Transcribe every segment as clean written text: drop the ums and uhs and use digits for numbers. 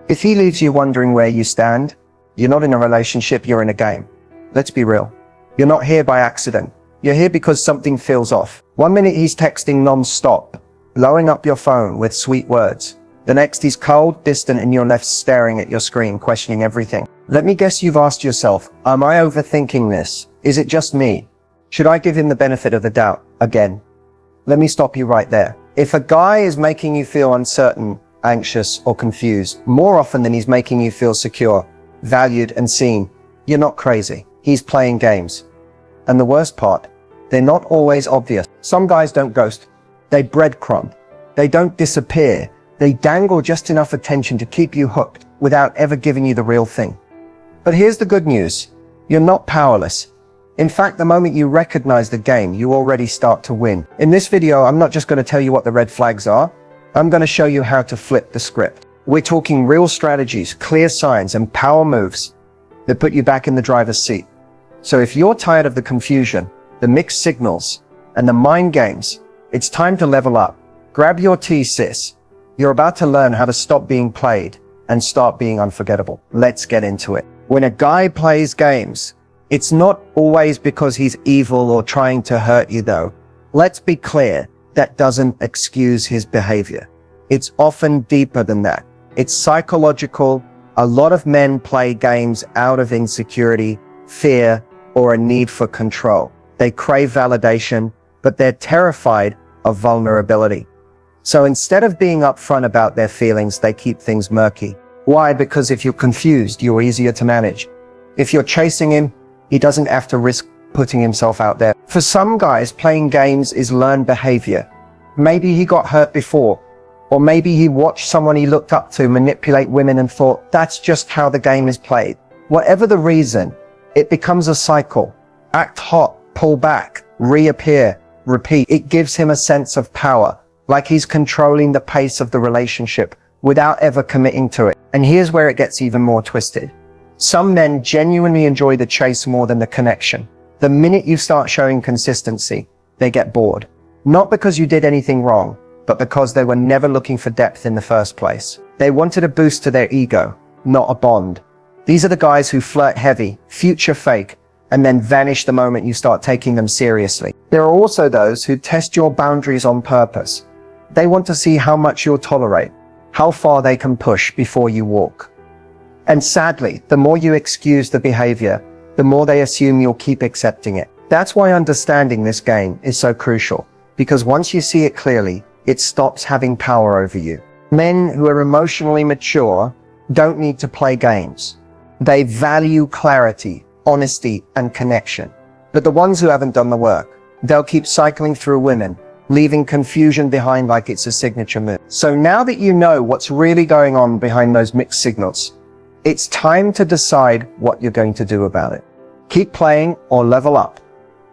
If he leaves you wondering where you stand, you're not in a relationship, you're in a game. Let's be real. You're not here by accident. You're here because something feels off. 1 minute he's texting non-stop, blowing up your phone with sweet words. The next he's cold, distant, and you're left staring at your screen, questioning everything. Let me guess you've asked yourself, am I overthinking this? Is it just me? Should I give him the benefit of the doubt again? Let me stop you right there. If a guy is making you feel uncertain, anxious, or confused, more often than he's making you feel secure, valued, and seen, you're not crazy. He's playing games. And the worst part, they're not always obvious. Some guys don't ghost. They breadcrumb. They don't disappear. They dangle just enough attention to keep you hooked without ever giving you the real thing. But here's the good news. You're not powerless. In fact, the moment you recognize the game, you already start to win. In this video, I'm not just going to tell you what the red flags are. I'm going to show you how to flip the script. We're talking real strategies, clear signs, and power moves that put you back in the driver's seat. So if you're tired of the confusion, the mixed signals, and the mind games, it's time to level up. Grab your tea, sis. You're about to learn how to stop being played and start being unforgettable. Let's get into it. When a guy plays games, it's not always because he's evil or trying to hurt you though. Let's be clear, that doesn't excuse his behavior. It's often deeper than that. It's psychological. A lot of men play games out of insecurity, fear, or a need for control. They crave validation, but they're terrified of vulnerability. So instead of being upfront about their feelings, they keep things murky. Why? Because if you're confused, you're easier to manage. If you're chasing him, he doesn't have to risk putting himself out there. For some guys, playing games is learned behavior. Maybe he got hurt before, or maybe he watched someone he looked up to manipulate women and thought, that's just how the game is played. Whatever the reason, it becomes a cycle. Act hot, pull back, reappear, repeat. It gives him a sense of power, like he's controlling the pace of the relationship without ever committing to it. And here's where it gets even more twisted. Some men genuinely enjoy the chase more than the connection. The minute you start showing consistency, they get bored. Not because you did anything wrong, but because they were never looking for depth in the first place. They wanted a boost to their ego, not a bond. These are the guys who flirt heavy, future fake, and then vanish the moment you start taking them seriously. There are also those who test your boundaries on purpose. They want to see how much you'll tolerate, how far they can push before you walk. And sadly, the more you excuse the behavior, the more they assume you'll keep accepting it. That's why understanding this game is so crucial, because once you see it clearly, it stops having power over you. Men who are emotionally mature don't need to play games. They value clarity, honesty, and connection. But the ones who haven't done the work, they'll keep cycling through women, leaving confusion behind like it's a signature move. So now that you know what's really going on behind those mixed signals, it's time to decide what you're going to do about it. Keep playing or level up.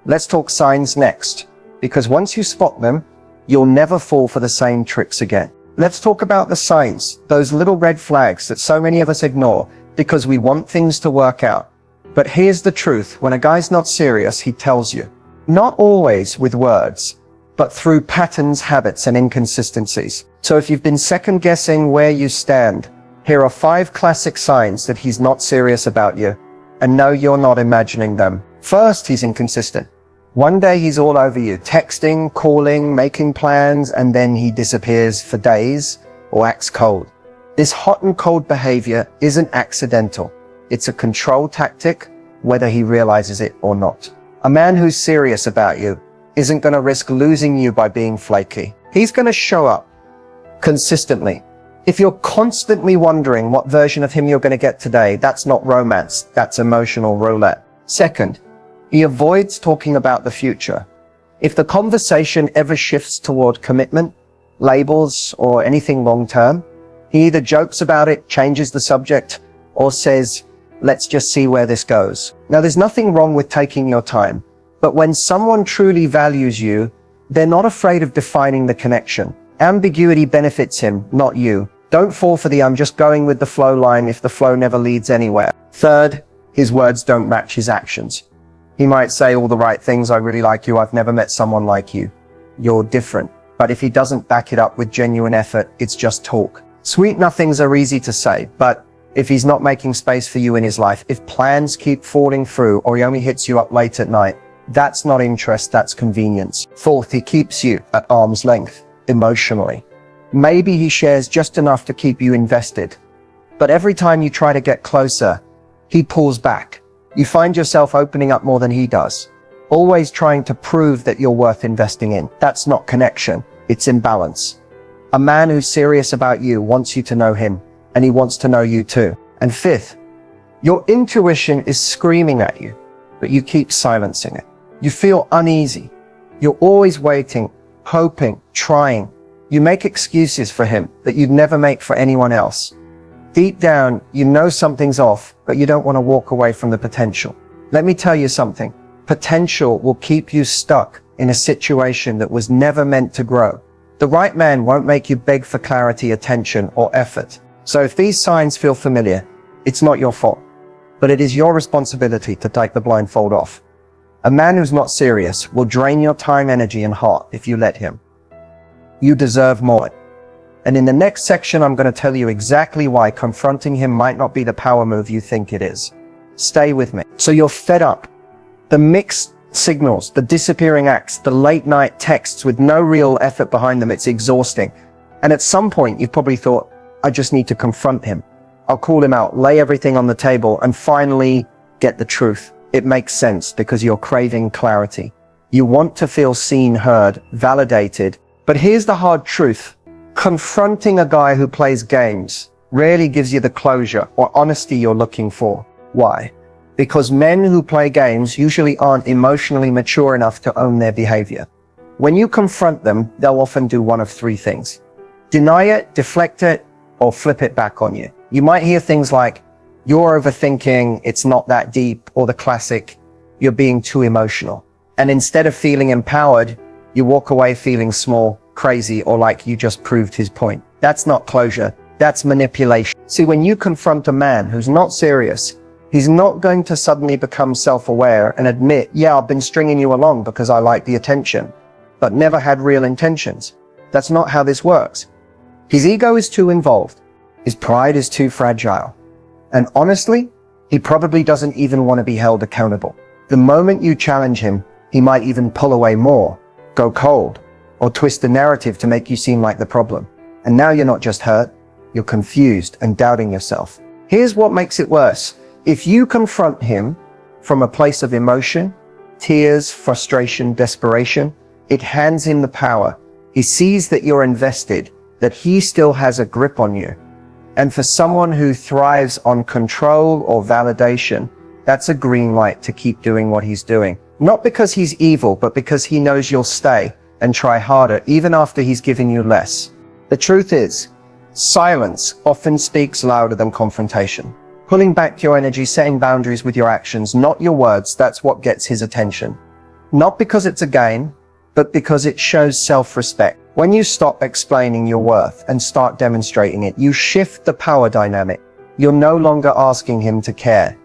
Let's talk signs next, because once you spot them, you'll never fall for the same tricks again. Let's talk about the signs, those little red flags that so many of us ignore because we want things to work out. But here's the truth. When a guy's not serious, he tells you. Not always with words, but through patterns, habits, and inconsistencies. So if you've been second guessing where you stand, here are 5 classic signs that he's not serious about you. And no, you're not imagining them. First, he's inconsistent. One day he's all over you, texting, calling, making plans, and then he disappears for days or acts cold. This hot and cold behavior isn't accidental. It's a control tactic, whether he realizes it or not. A man who's serious about you isn't going to risk losing you by being flaky. He's going to show up consistently. If you're constantly wondering what version of him you're going to get today, that's not romance, that's emotional roulette. Second, he avoids talking about the future. If the conversation ever shifts toward commitment, labels, or anything long-term, he either jokes about it, changes the subject, or says, let's just see where this goes. Now, there's nothing wrong with taking your time, but when someone truly values you, they're not afraid of defining the connection. Ambiguity benefits him, not you. Don't fall for the I'm just going with the flow line if the flow never leads anywhere. Third, his words don't match his actions. He might say all the right things, I really like you, I've never met someone like you. You're different. But if he doesn't back it up with genuine effort, it's just talk. Sweet nothings are easy to say, but if he's not making space for you in his life, if plans keep falling through or he only hits you up late at night, that's not interest, that's convenience. Fourth, he keeps you at arm's length emotionally. Maybe he shares just enough to keep you invested, but every time you try to get closer, he pulls back. You find yourself opening up more than he does, always trying to prove that you're worth investing in. That's not connection, it's imbalance. A man who's serious about you wants you to know him, and he wants to know you too. And fifth, your intuition is screaming at you, but you keep silencing it. You feel uneasy. You're always waiting, hoping, trying. You make excuses for him that you'd never make for anyone else. Deep down, you know something's off, but you don't want to walk away from the potential. Let me tell you something. Potential will keep you stuck in a situation that was never meant to grow. The right man won't make you beg for clarity, attention, or effort. So if these signs feel familiar, it's not your fault, but it is your responsibility to take the blindfold off. A man who's not serious will drain your time, energy, and heart if you let him. You deserve more. And in the next section, I'm going to tell you exactly why confronting him might not be the power move you think it is. Stay with me. So you're fed up. The mixed signals, the disappearing acts, the late night texts with no real effort behind them, it's exhausting. And at some point, you've probably thought, I just need to confront him. I'll call him out, lay everything on the table, and finally get the truth. It makes sense because you're craving clarity. You want to feel seen, heard, validated. But here's the hard truth. Confronting a guy who plays games rarely gives you the closure or honesty you're looking for. Why? Because men who play games usually aren't emotionally mature enough to own their behavior. When you confront them, they'll often do one of three things: deny it, deflect it, or flip it back on you. You might hear things like, you're overthinking, it's not that deep, or the classic, you're being too emotional. And instead of feeling empowered, you walk away feeling small, crazy, or like you just proved his point. That's not closure, that's manipulation. See, when you confront a man who's not serious, he's not going to suddenly become self-aware and admit, yeah, I've been stringing you along because I like the attention, but never had real intentions. That's not how this works. His ego is too involved. His pride is too fragile. And honestly, he probably doesn't even want to be held accountable. The moment you challenge him, he might even pull away more, go cold, or twist the narrative to make you seem like the problem. And now you're not just hurt, you're confused and doubting yourself. Here's what makes it worse. If you confront him from a place of emotion, tears, frustration, desperation, it hands him the power. He sees that you're invested, that he still has a grip on you. And for someone who thrives on control or validation, that's a green light to keep doing what he's doing. Not because he's evil, but because he knows you'll stay and try harder, even after he's given you less. The truth is, silence often speaks louder than confrontation. Pulling back your energy, setting boundaries with your actions, not your words, that's what gets his attention. Not because it's a game, but because it shows self-respect. When you stop explaining your worth and start demonstrating it, you shift the power dynamic. You're no longer asking him to care.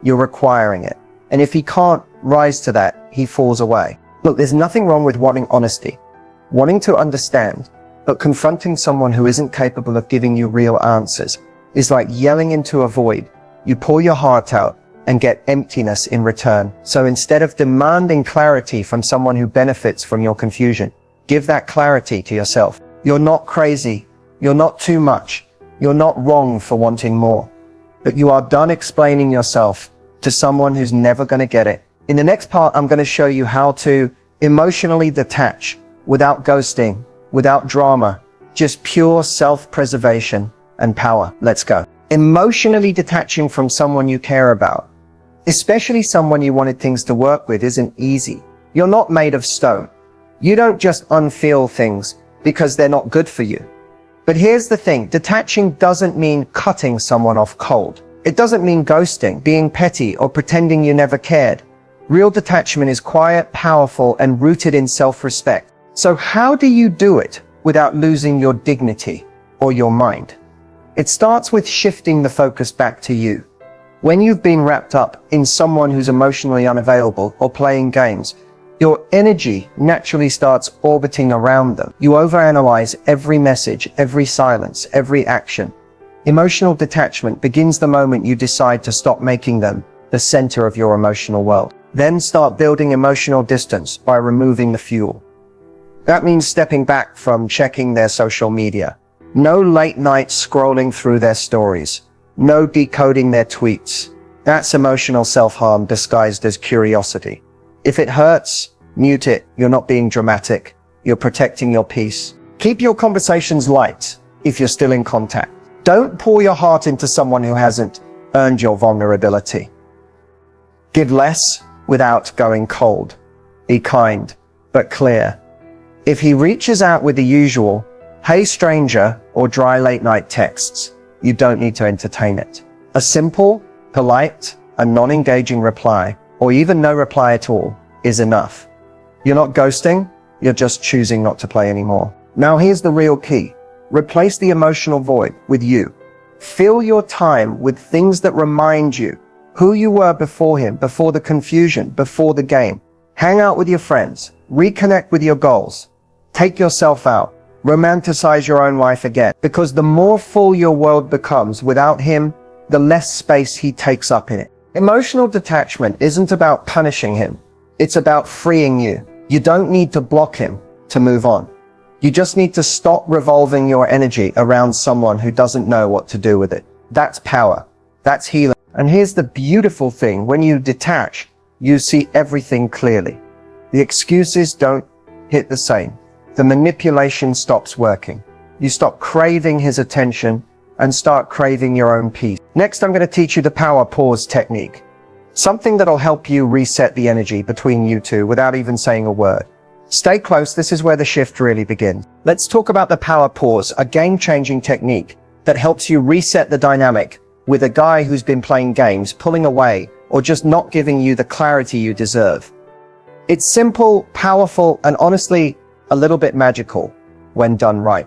You're requiring it. And if he can't rise to that, he falls away. Look, there's nothing wrong with wanting honesty, wanting to understand, but confronting someone who isn't capable of giving you real answers is like yelling into a void. You pour your heart out and get emptiness in return. So instead of demanding clarity from someone who benefits from your confusion, give that clarity to yourself. You're not crazy. You're not too much. You're not wrong for wanting more. But you are done explaining yourself to someone who's never going to get it. In the next part, I'm going to show you how to emotionally detach without ghosting, without drama, just pure self-preservation and power. Let's go. Emotionally detaching from someone you care about, especially someone you wanted things to work with, isn't easy. You're not made of stone. You don't just unfeel things because they're not good for you. But here's the thing, detaching doesn't mean cutting someone off cold. It doesn't mean ghosting, being petty, or pretending you never cared. Real detachment is quiet, powerful, and rooted in self-respect. So how do you do it without losing your dignity or your mind? It starts with shifting the focus back to you. When you've been wrapped up in someone who's emotionally unavailable or playing games, your energy naturally starts orbiting around them. You overanalyze every message, every silence, every action. Emotional detachment begins the moment you decide to stop making them the center of your emotional world. Then start building emotional distance by removing the fuel. That means stepping back from checking their social media. No late night scrolling through their stories. No decoding their tweets. That's emotional self-harm disguised as curiosity. If it hurts, mute it. You're not being dramatic. You're protecting your peace. Keep your conversations light if you're still in contact. Don't pour your heart into someone who hasn't earned your vulnerability. Give less without going cold. Be kind, but clear. If he reaches out with the usual, "Hey stranger," or dry late night texts, you don't need to entertain it. A simple, polite, and non-engaging reply, or even no reply at all, is enough. You're not ghosting, you're just choosing not to play anymore. Now here's the real key. Replace the emotional void with you. Fill your time with things that remind you who you were before him, before the confusion, before the game. Hang out with your friends, reconnect with your goals, take yourself out, romanticize your own life again. Because the more full your world becomes without him, the less space he takes up in it. Emotional detachment isn't about punishing him. It's about freeing you. You don't need to block him to move on. You just need to stop revolving your energy around someone who doesn't know what to do with it. That's power. That's healing. And here's the beautiful thing. When you detach, you see everything clearly. The excuses don't hit the same. The manipulation stops working. You stop craving his attention and start craving your own peace. Next, I'm going to teach you the power pause technique. Something that'll help you reset the energy between you two without even saying a word. Stay close. This is where the shift really begins. Let's talk about the power pause, a game-changing technique that helps you reset the dynamic with a guy who's been playing games, pulling away, or just not giving you the clarity you deserve. It's simple, powerful, and honestly, a little bit magical when done right.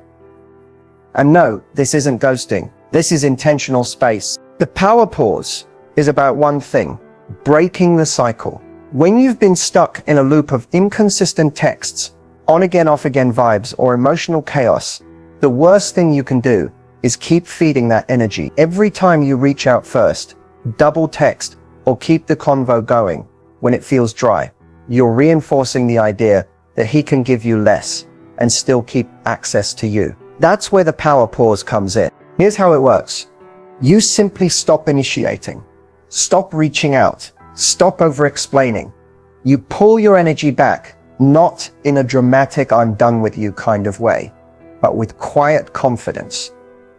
And no, this isn't ghosting. This is intentional space. The power pause is about one thing: breaking the cycle. When you've been stuck in a loop of inconsistent texts, on again, off again vibes, or emotional chaos, the worst thing you can do is keep feeding that energy. Every time you reach out first, double text, or keep the convo going when it feels dry, you're reinforcing the idea that he can give you less and still keep access to you. That's where the power pause comes in. Here's how it works. You simply stop initiating. Stop reaching out. Stop over-explaining. You pull your energy back, not in a dramatic "I'm done with you" kind of way, but with quiet confidence.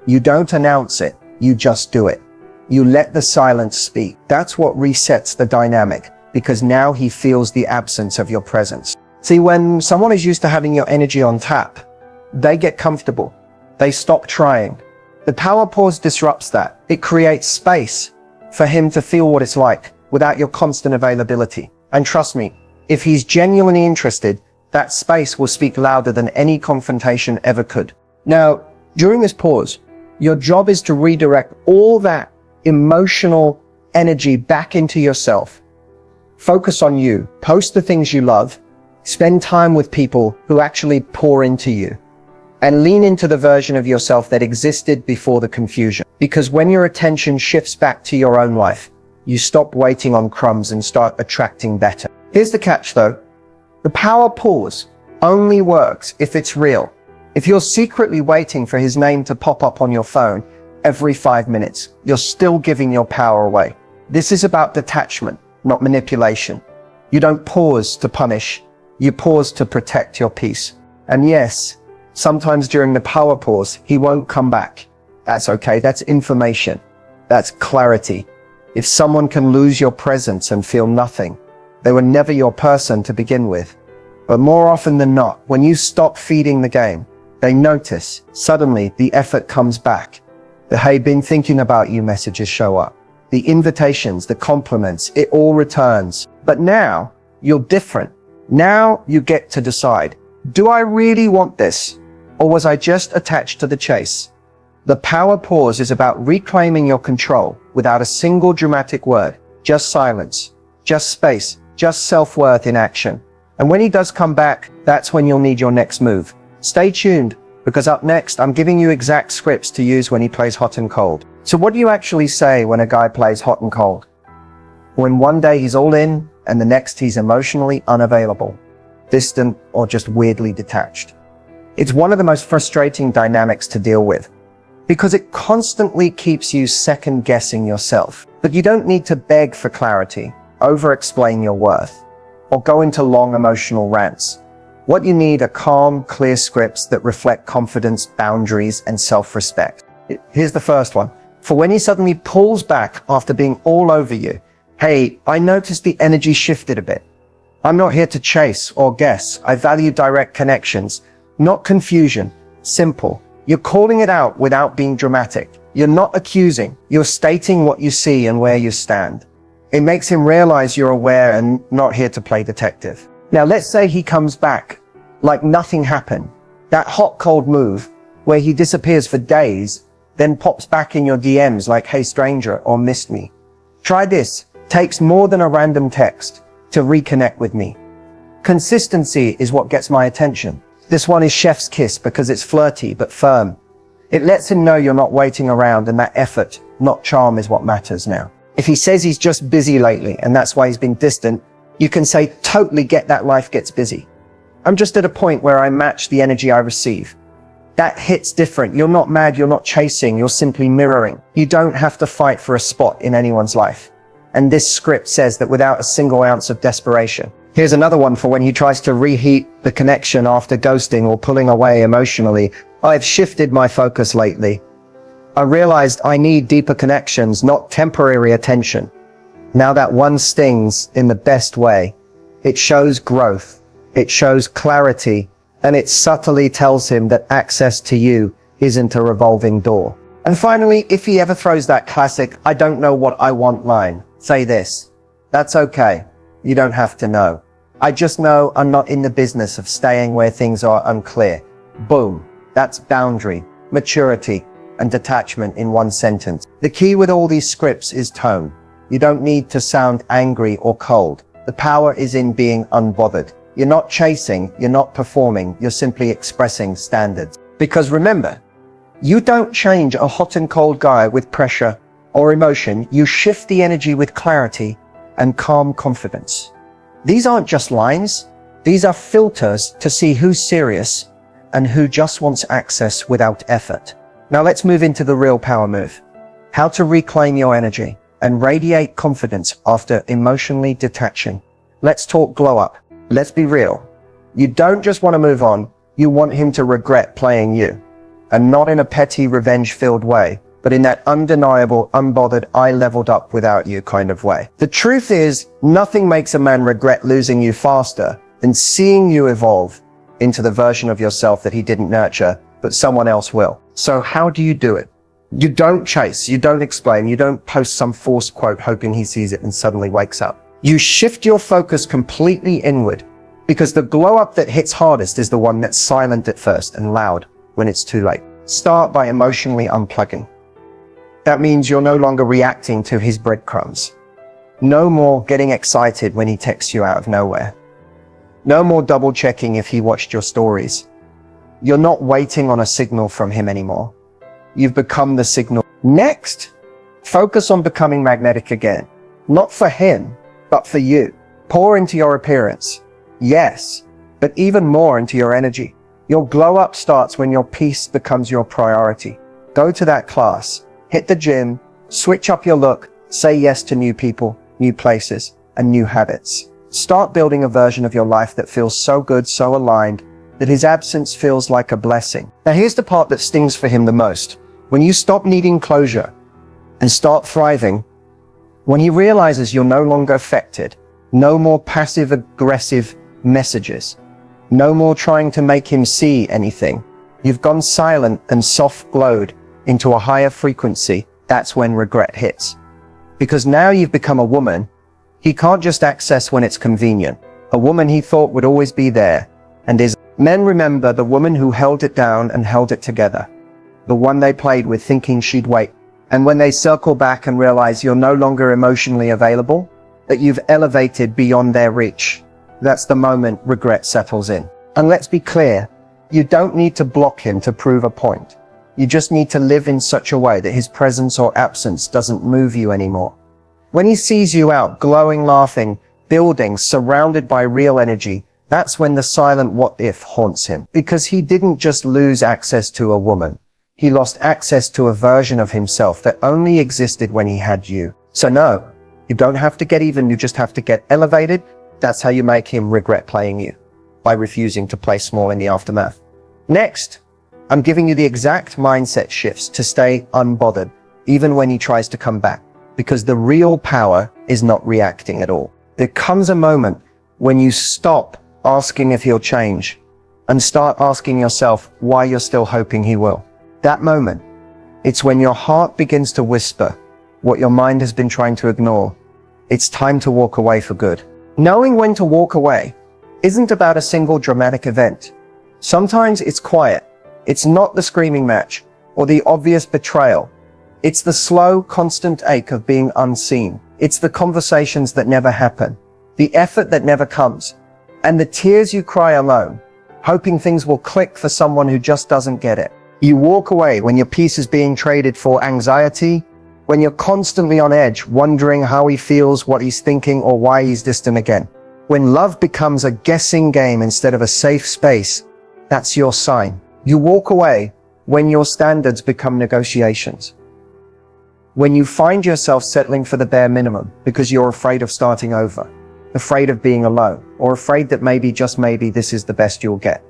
You don't announce it, you just do it. You let the silence speak. That's what resets the dynamic, because now he feels the absence of your presence. See, when someone is used to having your energy on tap, they get comfortable. They stop trying. The power pause disrupts that. It creates space for him to feel what it's like without your constant availability. And trust me, if he's genuinely interested, that space will speak louder than any confrontation ever could. Now, during this pause, your job is to redirect all that emotional energy back into yourself. Focus on you. Post the things you love. Spend time with people who actually pour into you. And lean into the version of yourself that existed before the confusion. Because when your attention shifts back to your own life, you stop waiting on crumbs and start attracting better. Here's the catch though. The power pause only works if it's real. If you're secretly waiting for his name to pop up on your phone every 5 minutes, you're still giving your power away. This is about detachment, not manipulation. You don't pause to punish. You pause to protect your peace. And yes, sometimes during the power pause, he won't come back. That's okay. That's information. That's clarity. If someone can lose your presence and feel nothing, they were never your person to begin with. But more often than not, when you stop feeding the game, they notice. Suddenly, the effort comes back. The "hey, been thinking about you" messages show up. The invitations, the compliments, it all returns. But now, you're different. Now you get to decide, do I really want this? Or was I just attached to the chase? The power pause is about reclaiming your control without a single dramatic word. Just silence, just space, just self-worth in action. And when he does come back, that's when you'll need your next move. Stay tuned, because up next, I'm giving you exact scripts to use when he plays hot and cold. So what do you actually say when a guy plays hot and cold? When one day he's all in, and the next he's emotionally unavailable, distant, or just weirdly detached. It's one of the most frustrating dynamics to deal with, because it constantly keeps you second guessing yourself. But you don't need to beg for clarity, over-explain your worth, or go into long emotional rants. What you need are calm, clear scripts that reflect confidence, boundaries, and self-respect. Here's the first one. For when he suddenly pulls back after being all over you, hey, I noticed the energy shifted a bit. I'm not here to chase or guess. I value direct connections, not confusion. Simple. You're calling it out without being dramatic. You're not accusing. You're stating what you see and where you stand. It makes him realize you're aware and not here to play detective. Now, let's say he comes back like nothing happened. That hot, cold move where he disappears for days, then pops back in your DMs like, hey, stranger, or missed me. Try this. Takes more than a random text to reconnect with me. Consistency is what gets my attention. This one is chef's kiss because it's flirty but firm. It lets him know you're not waiting around, and that effort, not charm, is what matters now. If he says he's just busy lately and that's why he's been distant, you can say, totally get that, life gets busy. I'm just at a point where I match the energy I receive. That hits different. You're not mad, you're not chasing, you're simply mirroring. You don't have to fight for a spot in anyone's life. And this script says that without a single ounce of desperation. Here's another one for when he tries to reheat the connection after ghosting or pulling away emotionally. I've shifted my focus lately. I realized I need deeper connections, not temporary attention. Now that one stings in the best way. It shows growth, it shows clarity, and it subtly tells him that access to you isn't a revolving door. And finally, if he ever throws that classic, I don't know what I want line, say this. That's okay. You don't have to know. I just know I'm not in the business of staying where things are unclear. Boom. That's boundary, maturity, and detachment in one sentence. The key with all these scripts is tone. You don't need to sound angry or cold. The power is in being unbothered. You're not chasing, you're not performing, you're simply expressing standards. Because remember, you don't change a hot and cold guy with pressure or emotion. You shift the energy with clarity and calm confidence. These aren't just lines. These are filters to see who's serious and who just wants access without effort. Now let's move into the real power move. How to reclaim your energy and radiate confidence after emotionally detaching. Let's talk glow up. Let's be real. You don't just want to move on. You want him to regret playing you. And not in a petty, revenge-filled way, but in that undeniable, unbothered, I leveled up without you kind of way. The truth is, nothing makes a man regret losing you faster than seeing you evolve into the version of yourself that he didn't nurture, but someone else will. So how do you do it? You don't chase, you don't explain, you don't post some forced quote hoping he sees it and suddenly wakes up. You shift your focus completely inward, because the glow up that hits hardest is the one that's silent at first and loud when it's too late. Start by emotionally unplugging. That means you're no longer reacting to his breadcrumbs. No more getting excited when he texts you out of nowhere. No more double checking if he watched your stories. You're not waiting on a signal from him anymore. You've become the signal. Next, focus on becoming magnetic again. Not for him, but for you. Pour into your appearance. Yes, but even more into your energy. Your glow up starts when your peace becomes your priority. Go to that class, hit the gym, switch up your look, say yes to new people, new places, and new habits. Start building a version of your life that feels so good, so aligned, that his absence feels like a blessing. Now here's the part that stings for him the most. When you stop needing closure and start thriving, when he realizes you're no longer affected, no more passive-aggressive messages, no more trying to make him see anything. You've gone silent and soft-glowed into a higher frequency. That's when regret hits. Because now you've become a woman he can't just access when it's convenient. A woman he thought would always be there and is. Men remember the woman who held it down and held it together. The one they played with thinking she'd wait. And when they circle back and realize you're no longer emotionally available, that you've elevated beyond their reach, That's the moment regret settles in. And let's be clear, you don't need to block him to prove a point. You just need to live in such a way that his presence or absence doesn't move you anymore. When he sees you out, glowing, laughing, building, surrounded by real energy, that's when the silent what if haunts him. Because he didn't just lose access to a woman. He lost access to a version of himself that only existed when he had you. So no, you don't have to get even, you just have to get elevated. That's how you make him regret playing you, by refusing to play small in the aftermath. Next, I'm giving you the exact mindset shifts to stay unbothered, even when he tries to come back. Because the real power is not reacting at all. There comes a moment when you stop asking if he'll change and start asking yourself why you're still hoping he will. That moment, it's when your heart begins to whisper what your mind has been trying to ignore. It's time to walk away for good. Knowing when to walk away isn't about a single dramatic event. Sometimes it's quiet. It's not the screaming match or the obvious betrayal. It's the slow, constant ache of being unseen. It's the conversations that never happen, the effort that never comes, and the tears you cry alone, hoping things will click for someone who just doesn't get it. You walk away when your peace is being traded for anxiety, when you're constantly on edge, wondering how he feels, what he's thinking, or why he's distant again. When love becomes a guessing game instead of a safe space, that's your sign. You walk away when your standards become negotiations. When you find yourself settling for the bare minimum because you're afraid of starting over, afraid of being alone, or afraid that maybe, just maybe, this is the best you'll get.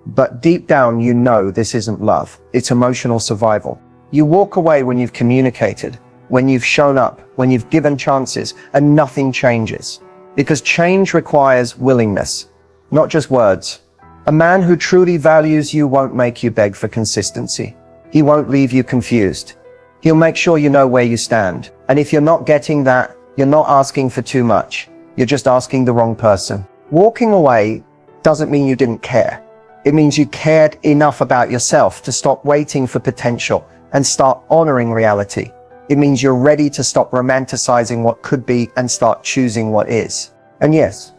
But deep down, you know this isn't love. It's emotional survival. You walk away when you've communicated, when you've shown up, when you've given chances, and nothing changes. Because change requires willingness, not just words. A man who truly values you won't make you beg for consistency. He won't leave you confused. He'll make sure you know where you stand. And if you're not getting that, you're not asking for too much. You're just asking the wrong person. Walking away doesn't mean you didn't care. It means you cared enough about yourself to stop waiting for potential and start honoring reality. It means you're ready to stop romanticizing what could be and start choosing what is. And yes,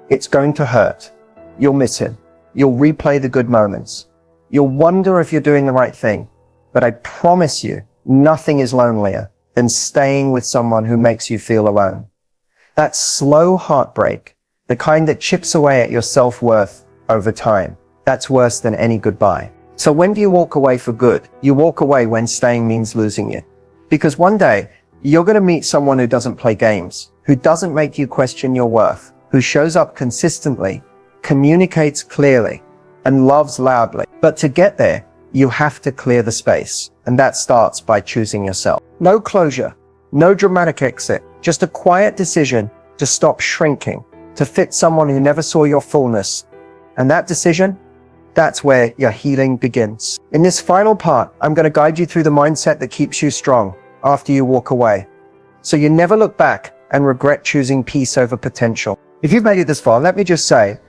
it's going to hurt. You'll miss him. You'll replay the good moments. You'll wonder if you're doing the right thing. But I promise you, nothing is lonelier than staying with someone who makes you feel alone. That slow heartbreak, the kind that chips away at your self-worth over time, that's worse than any goodbye. So when do you walk away for good? You walk away when staying means losing you. Because one day, you're going to meet someone who doesn't play games, who doesn't make you question your worth, who shows up consistently, communicates clearly, and loves loudly. But to get there, you have to clear the space. And that starts by choosing yourself. No closure, no dramatic exit, just a quiet decision to stop shrinking, to fit someone who never saw your fullness. And that decision, that's where your healing begins. In this final part, I'm going to guide you through the mindset that keeps you strong after you walk away, so you never look back and regret choosing peace over potential. If you've made it this far, let me just say,